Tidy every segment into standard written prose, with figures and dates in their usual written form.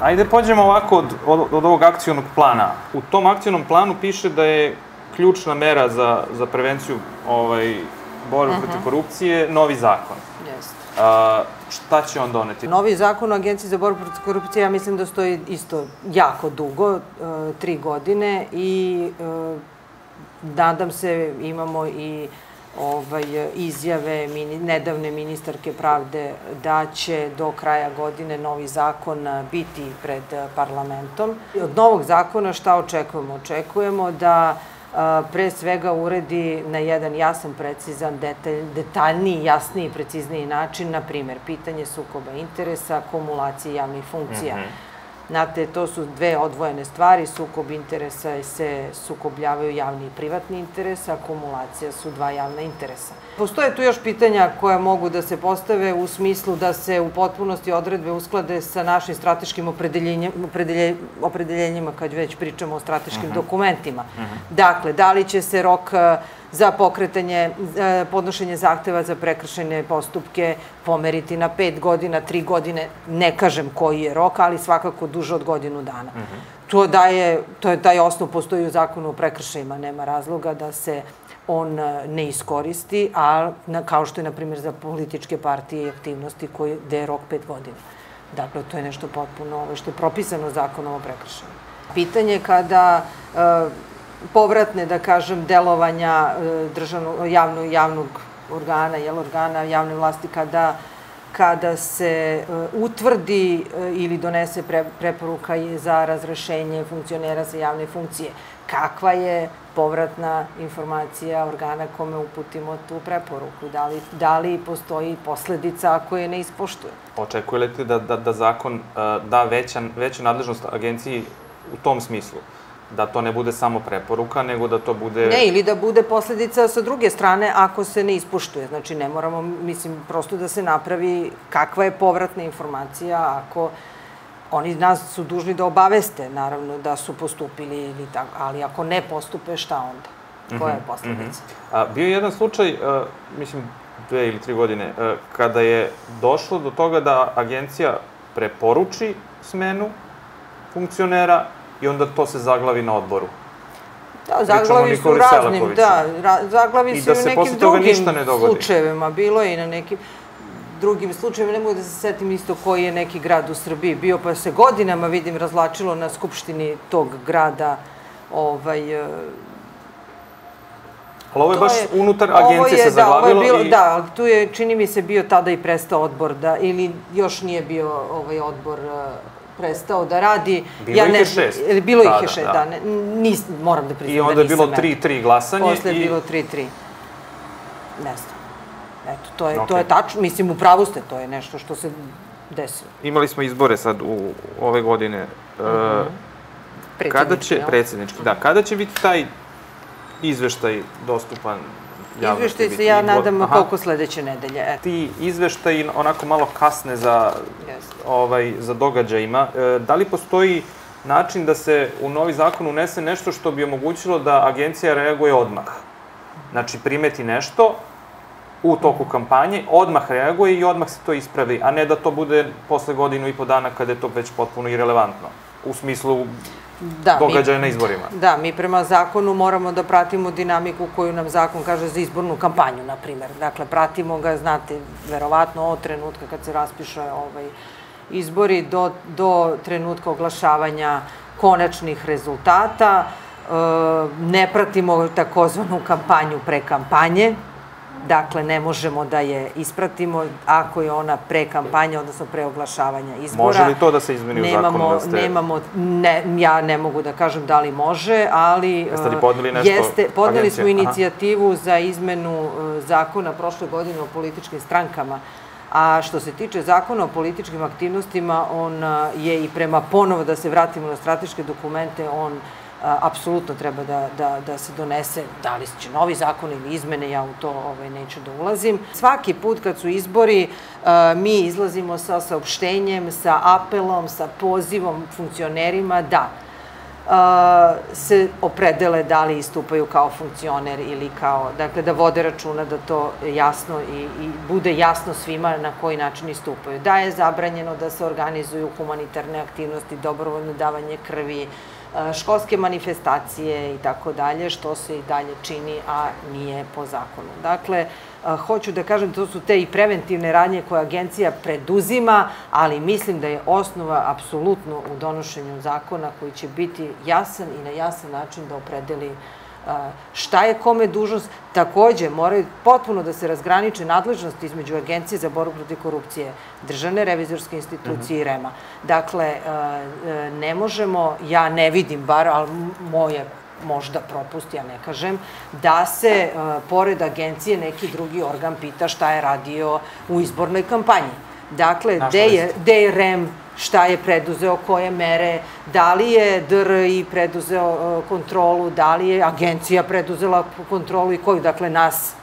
Ajde pođemo ovako od ovog akcionog plana. U tom akcionom planu piše da je ključna mera za prevenciju borbe protiv korupcije novi zakon. Jeste. Šta će on doneti? Novi zakon o Agenciji za borbu protiv korupcije, ja mislim da stoji isto jako dugo, 3 godine i nadam se imamo i izjave nedavne ministarke pravde da će do kraja godine novi zakon biti pred parlamentom. Od novog zakona šta očekujemo? Očekujemo da pre svega uredi na jedan jasan, precizan, detaljniji, jasniji i precizniji način, na primer, pitanje sukoba interesa, kumulacije javnih funkcija. Znate, to su dve odvojene stvari, sukob interesa se sukobljavaju javni i privatni interes, a kumulacija su dva javna interesa. Postoje tu još pitanja koja mogu da se postave u smislu da se u potpunosti odredbe usklade sa našim strateškim opredeljenjima kad već pričamo o strateškim dokumentima. Dakle, da li će se rok za podnošenje zahteva za prekršajne postupke pomeriti na 5 godina, 3 godine, ne kažem koji je rok, ali svakako duže od godinu dana. Taj osnov postoji u zakonu o prekršajima, nema razloga da se on ne iskoristi, a kao što je, na primjer, za političke partije i aktivnosti gde je rok 5 godina. Dakle, to je nešto potpuno što je propisano zakonom o prekršajima. Pitanje kada povratne, da kažem, delovanja javnog organa javne vlasti, kada se utvrdi ili donese preporuka za razrešenje funkcionera za javne funkcije. Kakva je povratna informacija organa kome uputimo tu preporuku? Da li postoji posledica ako je ne ispoštuje? Očekujete da zakon da veću nadležnost agenciji u tom smislu? Da to ne bude samo preporuka, nego da to bude... Ne, ili da bude posledica sa druge strane ako se ne ispoštuje. Znači, ne moramo, mislim, prosto da se napravi kakva je povratna informacija ako oni nas su dužni da obaveste, naravno, da su postupili, ali ako ne postupe, šta onda? Koja je posledica? Bio je jedan slučaj, mislim, 2 ili 3 godine, kada je došlo do toga da agencija preporuči smenu funkcionera i onda to se zaglavi na odboru. Da, zaglavi su raznim, da, zaglavi su i u nekim drugim slučajevima. Bilo je i na nekim drugim slučajevima, ne mogu da se setim isto koji je neki grad u Srbiji bio, pa se godinama, vidim, razlačilo na skupštini tog grada. Ali ovo je baš unutar agencije se zaglavilo i... Da, ali tu je, čini mi se, bio tada i prestao odbor, ili još nije bio odbor prestao da radi. Bilo ih je 6. Bilo ih je 6, da. Moram da priznam da nisam. I onda je bilo 3-3 glasanje. Posle je bilo 3-3. Ne znam. Eto, to je tačno. Mislim, u pravu ste, to je nešto što se desilo. Imali smo izbore sad u ove godine. Predsjednički, da. Kada će biti taj izveštaj dostupan javnosti? Izveštaj se ja nadam koliko sledeće nedelje. Ti izveštaji onako malo kasne za događajima. Da li postoji način da se u novi zakon unese nešto što bi omogućilo da agencija reaguje odmah? Znači, primeti nešto u toku kampanje, odmah reaguje i odmah se to ispravi, a ne da to bude posle 1,5 dana kada je to već potpuno irelevantno, u smislu događaja na izborima. Da, mi prema zakonu moramo da pratimo dinamiku koju nam zakon kaže za izbornu kampanju, na primer. Dakle, pratimo ga, znate, verovatno od trenutka kad se raspiše izbori do trenutka oglašavanja konačnih rezultata. Ne pratimo takozvanu kampanju pre kampanje. Dakle, ne možemo da je ispratimo ako je ona pre kampanje, odnosno pre oglašavanja izbora. Može li to da se izmeni u zakonu? Ja ne mogu da kažem da li može, ali... Jeste li podneli nešto agencije? Podneli smo inicijativu za izmenu zakona prošle godine o političkim strankama. A što se tiče zakona o političkim aktivnostima, on je i prema ponovo da se vratimo na strateške dokumente, on apsolutno treba da se donese, da li će novi zakon ili izmene, ja u to neću da ulazim. Svaki put kad su izbori, mi izlazimo sa saopštenjem, sa apelom, sa pozivom funkcionerima da se opredele da li istupaju kao funkcioner ili kao, dakle, da vode računa da to jasno i bude jasno svima na koji način istupaju. Da je zabranjeno da se organizuju humanitarne aktivnosti, dobrovoljno davanje krvi, školske manifestacije i tako dalje, što se i dalje čini, a nije po zakonu. Dakle, hoću da kažem, to su te i preventivne radnje koje agencija preduzima, ali mislim da je osnova apsolutno u donošenju zakona koji će biti jasan i na jasan način da opredeli šta je kome dužnost. Takođe, moraju potpuno da se razgraniče nadležnosti između Agencije za borbu protiv korupcije, Državne revizorske institucije i REM-a. Dakle, ne možemo, ja ne vidim bar, ali moje možda propust, ja ne kažem, da se, pored agencije, neki drugi organ pita šta je radio u izbornoj kampanji. Dakle, gde je REM, šta je preduzeo, koje mere, da li je DRI preduzeo kontrolu, da li je agencija preduzela kontrolu i koju, dakle,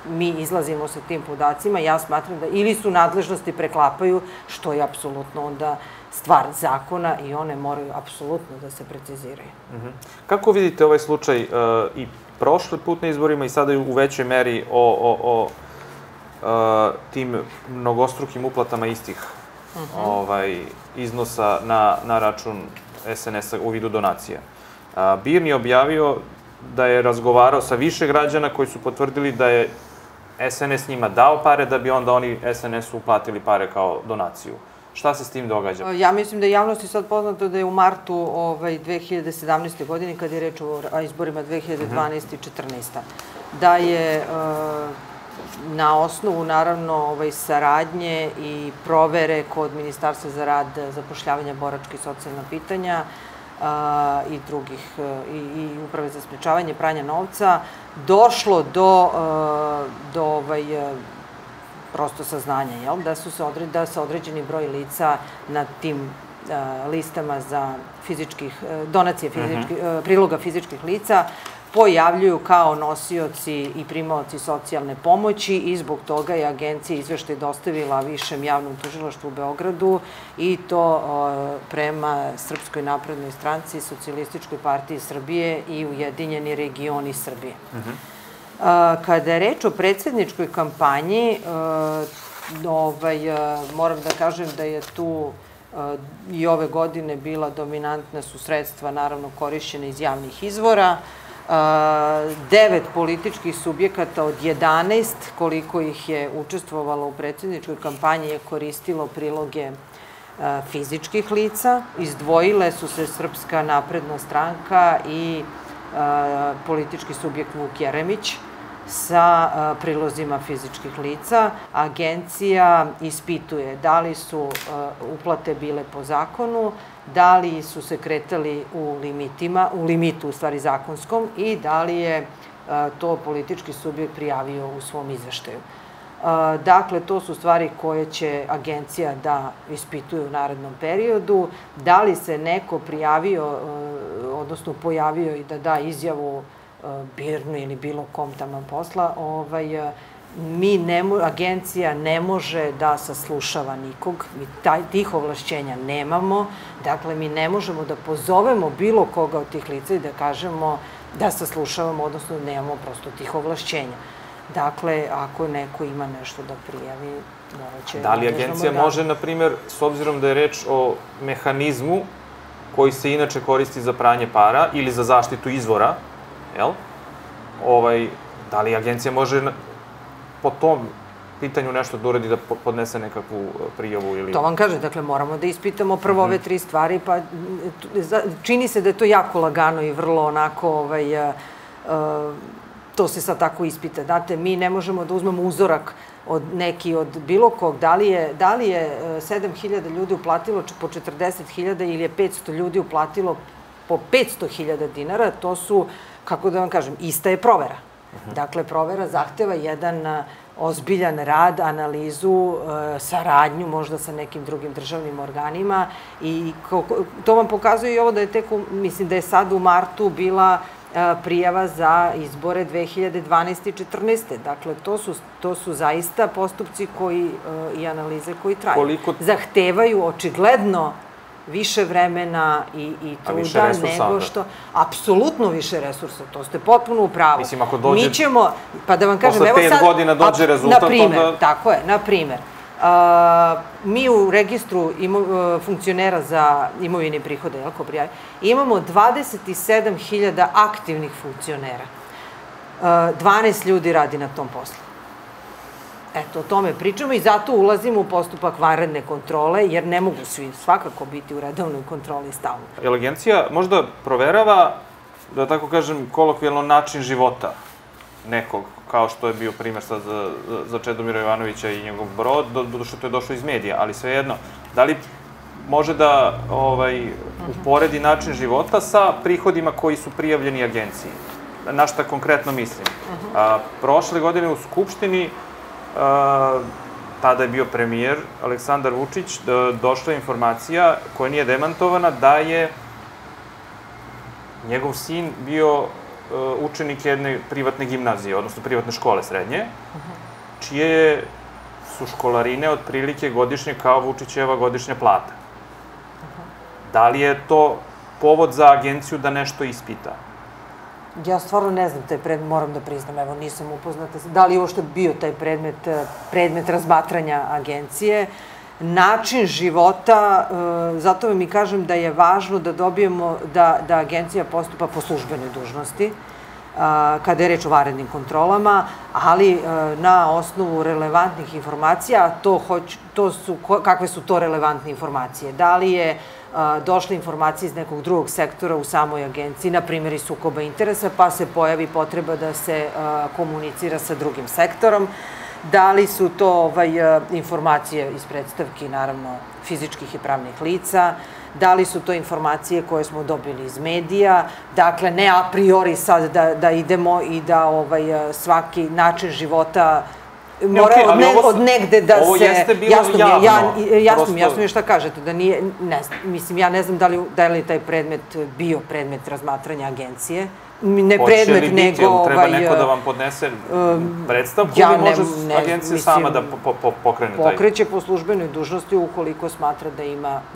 mi izlazimo sa tim podacima, ja smatram da ili su nadležnosti preklapaju, što je apsolutno onda stvar zakona i one moraju apsolutno da se preciziraju. Kako vidite ovaj slučaj i prošle put na izborima i sada u većoj meri o tim mnogostrukim uplatama istih iznosa na račun SNS-a u vidu donacija? BIRN je objavio da je razgovarao sa više građana koji su potvrdili da je SNS njima dao pare da bi onda oni SNS-u uplatili pare kao donaciju. Šta se s tim događa? Ja mislim da je javnosti sad poznato da je u martu 2017. godine, kad je reč o izborima 2012. i 2014. Da je na osnovu, naravno, saradnje i provere kod Ministarstva za rad, zapošljavanje, boračka i socijalna pitanja i drugih, i Uprave za sprečavanje pranja novca, došlo do prosto saznanja, da se određeni broj lica na tim listama za donacije priloga fizičkih lica pojavljuju kao nosioci i primaoci socijalne pomoći i zbog toga je agencija izveštaj dostavila Višem javnom tužilaštvu u Beogradu i to prema Srpskoj naprednoj stranci, Socijalističkoj partiji Srbije i Ujedinjeni regioni Srbije. Kada je reč o predsjedničkoj kampanji, moram da kažem da je tu i ove godine bila dominantna su sredstva, naravno, korišćene iz javnih izvora. 9 političkih subjekata od 11, koliko ih je učestvovalo u predsjedničkoj kampanji, je koristilo priloge fizičkih lica. Izdvojile su se Srpska napredna stranka i politički subjekt Vuk Jeremić sa prilozima fizičkih lica. Agencija ispituje da li su uplate bile po zakonu, da li su se kretali u limitu, u stvari zakonskom, i da li je to politički subjekt prijavio u svom izveštaju. Dakle, to su stvari koje će agencija da ispituje u narednom periodu. Da li se neko prijavio, odnosno pojavio i da da izjavu BIRN-u ili bilo kom tamo posla, agencija ne može da saslušava nikog, mi tih ovlašćenja nemamo, dakle, mi ne možemo da pozovemo bilo koga od tih lica i da kažemo da saslušavamo, odnosno nemamo prosto tih ovlašćenja. Dakle, ako neko ima nešto da prijavi, morat će... Da li agencija može, na primjer, s obzirom da je reč o mehanizmu koji se inače koristi za pranje para ili za zaštitu izvora, jel? Da li agencija može po tom pitanju nešto da uradi, da podnese nekakvu prijavu ili... To vam kaže, dakle, moramo da ispitamo prvo ove 3 stvari, pa čini se da je to jako lagano i vrlo onako, to se sad tako ispita. Znate, mi ne možemo da uzmemo uzorak od bilo kog, da li je 7.000 ljudi uplatilo po 40.000 ili je 500 ljudi uplatilo po 500.000 dinara, to su, kako da vam kažem, ista je provera. Dakle, provera zahteva jedan ozbiljan rad, analizu, saradnju možda sa nekim drugim državnim organima i to vam pokazuje i ovo da je mislim da je sad u martu bila prijava za izbore 2012. i 2014. Dakle, to su zaista postupci i analize koji traju. Zahtevaju očigledno više vremena i truda nego što... Apsolutno više resursa, to ste potpuno u pravu. Mislim, ako dođe... Mi ćemo, pa da vam kažem, posle 5 godina dođe rezultat, onda... Tako je, na primer. Mi u registru funkcionera za imovine i prihode, imamo 27.000 aktivnih funkcionera. 12 ljudi radi na tom poslu. Eto, o tome pričamo i zato ulazimo u postupak vanredne kontrole, jer ne mogu svi svakako biti u redovnoj kontroli stalno. Jel agencija možda proverava, da tako kažem, kolokvijalno način života nekog, kao što je bio primjer sad za Čedomira Jovanovića i njegov brod, budući što je došlo iz medija, ali svejedno, da li može da uporedi način života sa prihodima koji su prijavljeni agenciji? Na šta konkretno mislim? Prošle godine u Skupštini, tada je bio premijer Aleksandar Vučić, došla je informacija koja nije demantovana da je njegov sin bio učenik jedne privatne gimnazije, odnosno privatne škole srednje, čije su školarine otprilike godišnje kao Vučićeva godišnja plata. Da li je to povod za agenciju da nešto ispita? Ja stvarno ne znam taj predmet, moram da priznam, evo nisam upoznata. Da li je uopšte bio taj predmet razmatranja agencije? Način života, zato vam i kažem da je važno da dobijemo da agencija postupa po službenoj dužnosti, kada je reč o vanrednim kontrolama, ali na osnovu relevantnih informacija, kakve su to relevantne informacije? Da li je došla informacija iz nekog drugog sektora u samoj agenciji, na primjer iz sukoba interesa, pa se pojavi potreba da se komunicira sa drugim sektorom. Da li su to informacije iz predstavki, naravno, fizičkih i pravnih lica, da li su to informacije koje smo dobili iz medija, dakle, ne a priori sad da idemo i da svaki način života mora od negde da se... Ovo jeste bilo javno. Jasno mi je šta kažete, da nije, ne znam, mislim, ja ne znam da li taj predmet bio predmet razmatranja agencije, ne predmet, nego... Treba neko da vam podnese predstavku ili može agencija sama da pokrene taj? Pokreće po službenoj dužnosti ukoliko smatra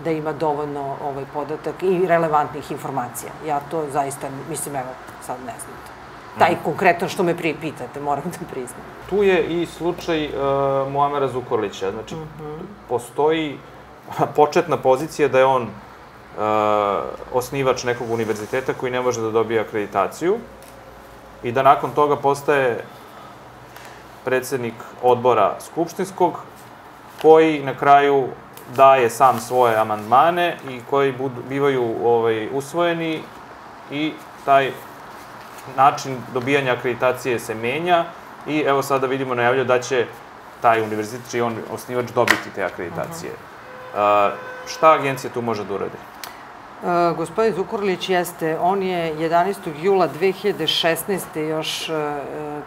da ima dovoljno podatak i relevantnih informacija. Ja to zaista, mislim, evo, sad ne znam to. Taj konkretno što me pitate, moram da priznam. Tu je i slučaj Muamera Zukorlića. Znači, postoji početna pozicija da je on osnivač nekog univerziteta koji ne može da dobije akreditaciju i da nakon toga postaje predsednik odbora skupštinskog koji na kraju daje sam svoje amandmane i koji bivaju usvojeni i taj način dobijanja akreditacije se menja i evo sada vidimo najavljaju da će taj univerzitet čiji on osnivač dobiti te akreditacije. Šta agencija tu može da uradi? Gospodin Zukorlić jeste, on je 11. jula 2016. još,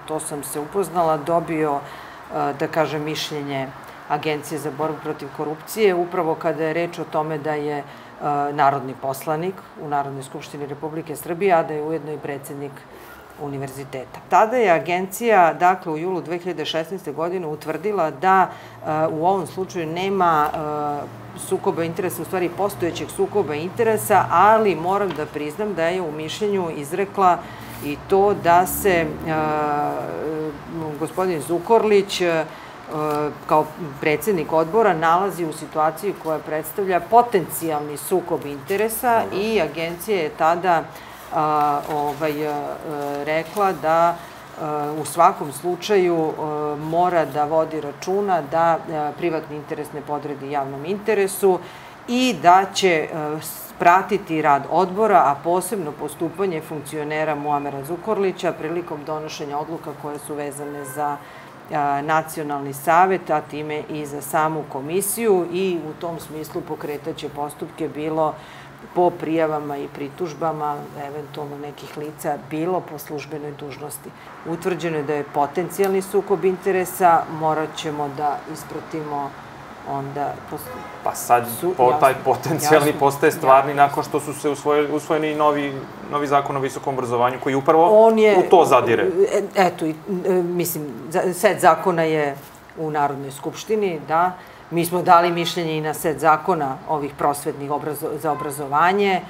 to sam se upoznala, dobio, da kažem, mišljenje Agencije za borbu protiv korupcije, upravo kada je reč o tome da je narodni poslanik u Narodnoj skupštini Republike Srbije, a da je ujedno i predsednik univerziteta. Tada je agencija, dakle, u julu 2016. godine utvrdila da u ovom slučaju nema sukoba interesa, u stvari postojećeg sukoba interesa, ali moram da priznam da je u mišljenju izrekla i to da se gospodin Zukorlić kao predsednik odbora nalazi u situaciji koja predstavlja potencijalni sukob interesa i agencija je tada rekla da u svakom slučaju mora da vodi računa da privatni interes ne podredi javnom interesu i da će pratiti rad odbora, a posebno postupanje funkcionera Muamera Zukorlića prilikom donošenja odluka koje su vezane za Nacionalni savet, a time i za samu komisiju i u tom smislu pokretaće postupke bilo po prijavama i pritužbama, eventualno nekih lica, bilo po službenoj dužnosti. Utvrđeno je da je potencijalni sukob interesa, morat ćemo da ispratimo onda... Pa sad taj potencijalni postaje stvarni nakon što su se usvojeni i novi zakon o visokom obrazovanju koji upravo u to zadire. Eto, mislim, set zakona je u Narodnoj skupštini, da, Mi smo dali mišljenje i na set zakona ovih prosvetnih za obrazovanje.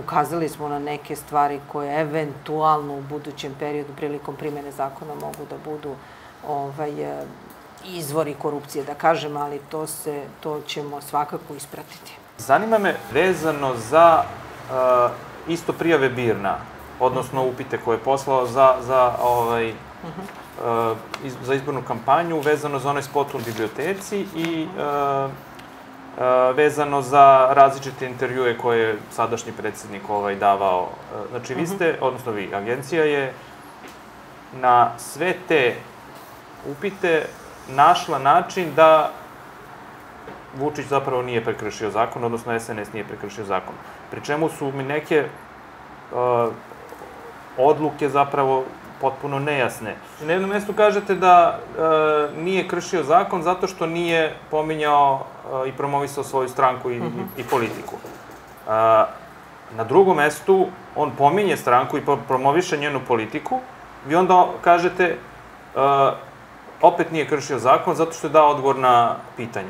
Ukazali smo na neke stvari koje eventualno u budućem periodu prilikom primene zakona mogu da budu izvori korupcije, da kažem, ali to ćemo svakako ispratiti. Zanima me vezano za isto prijave BIRN-a, odnosno upite koje je poslao za izbornu kampanju, vezano za onaj spot u biblioteci i vezano za različite intervjue koje je sadašnji predsjednik davao. Znači, vi ste, odnosno vi, agencija je na sve te upite našla način da Vučić zapravo nije prekršio zakon, odnosno SNS nije prekršio zakon. Pri čemu su mi neke odluke zapravo potpuno nejasne. Na jednom mjestu kažete da nije kršio zakon zato što nije pominjao i promovisao svoju stranku i politiku. Na drugom mjestu on pominje stranku i promoviše njenu politiku. Vi onda kažete opet nije kršio zakon zato što je dao odgovor na pitanje.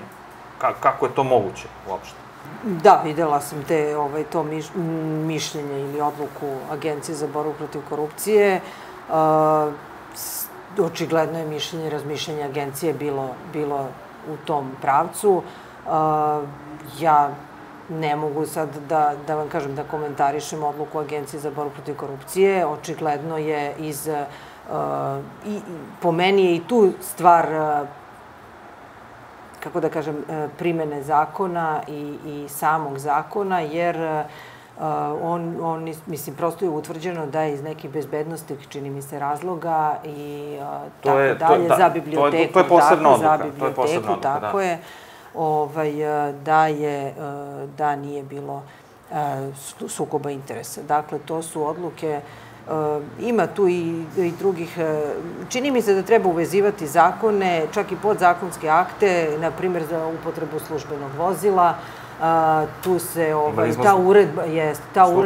Kako je to moguće uopšte? Da, videla sam to mišljenje ili odluku Agencije za borbu protiv korupcije. Očigledno je mišljenje i razmišljanje agencije bilo u tom pravcu. Ja ne mogu sad da vam kažem da komentarišem odluku Agencije za borbu protiv korupcije. Očigledno je po meni je i tu stvar, kako da kažem, primene zakona i samog zakona, jer mislim, prosto je utvrđeno da je iz nekih bezbednostih, čini mi se, razloga i tako dalje, za biblioteku. To je posebna odluka. Tako je, da nije bilo sukoba interesa. Dakle, to su odluke. Ima tu i drugih, čini mi se da treba uvezivati zakone, čak i podzakonske akte, na primjer za upotrebu službenog vozila. Tu se ta uredba...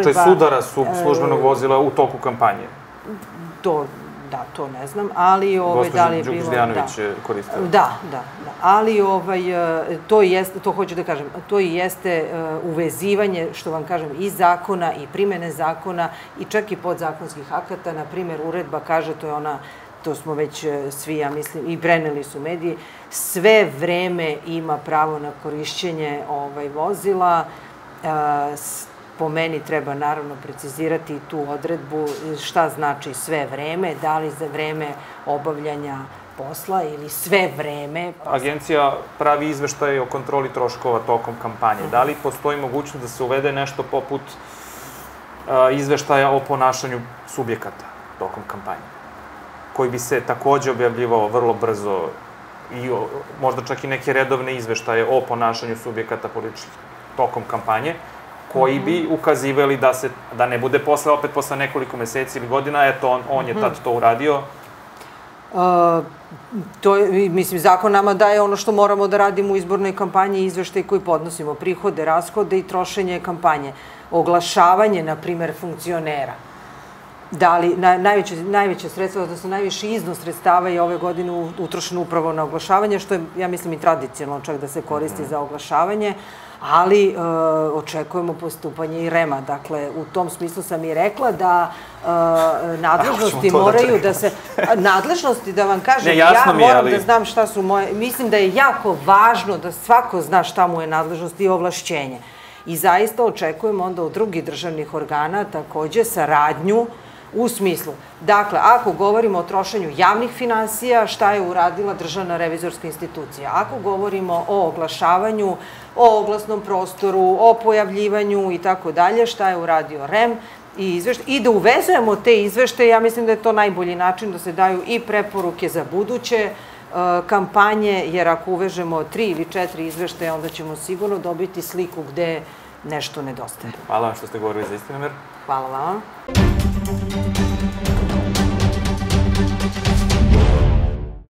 Slučaj sudara službenog vozila u toku kampanje. Da, to ne znam, ali... Gospođa Đukić-Dejanović je koristila. Da, ali to hoću da kažem, to i jeste uvezivanje, što vam kažem, i zakona i primene zakona i čak i podzakonskih akata. Na primjer, uredba kaže, to smo već svi, ja mislim, i preneli su mediji, sve vreme ima pravo na korišćenje vozila. Po meni treba naravno precizirati tu odredbu šta znači sve vreme, da li za vreme obavljanja posla ili sve vreme. Agencija pravi izveštaje o kontroli troškova tokom kampanje. Da li postoji mogućnost da se uvede nešto poput izveštaja o ponašanju subjekata tokom kampanje, koji bi se takođe objavljivao vrlo brzo i možda čak i neke redovne izveštaje o ponašanju subjekata političkih tokom kampanje, koji bi ukazivali da ne bude opet posle nekoliko meseci ili godina, eto, on je tad to uradio. Mislim, zakon nama daje ono što moramo da radimo u izbornoj kampanji, izveštaj koji podnosimo, prihode, rashode i trošenje kampanje. Oglašavanje, na primer, funkcionera. Najveće sredstva, odnosno najviši iznos sredstava je ove godine utrošeno upravo na oglašavanje, što je, ja mislim, i tradicionalno čak da se koristi za oglašavanje, ali očekujemo postupanje i REM-a. Dakle, u tom smislu sam i rekla da nadležnosti moraju da se... Nadležnosti, da vam kažem, ja moram da znam šta su moje... Mislim da je jako važno da svako zna šta mu je nadležnost i ovlašćenje. I zaista očekujemo onda od drugih državnih organa takođe saradnju u smislu. Dakle, ako govorimo o trošenju javnih finansija, šta je uradila Državna revizorska institucija? Ako govorimo o oglašavanju, o oglasnom prostoru, o pojavljivanju i tako dalje, šta je uradio REM i da uvezujemo te izveštaje, ja mislim da je to najbolji način da se daju i preporuke za buduće kampanje, jer ako uvežemo 3 ili 4 izveštaja, onda ćemo sigurno dobiti sliku gde nešto nedostaje. Hvala vam što ste govorili za Istinomer. Hvala vam.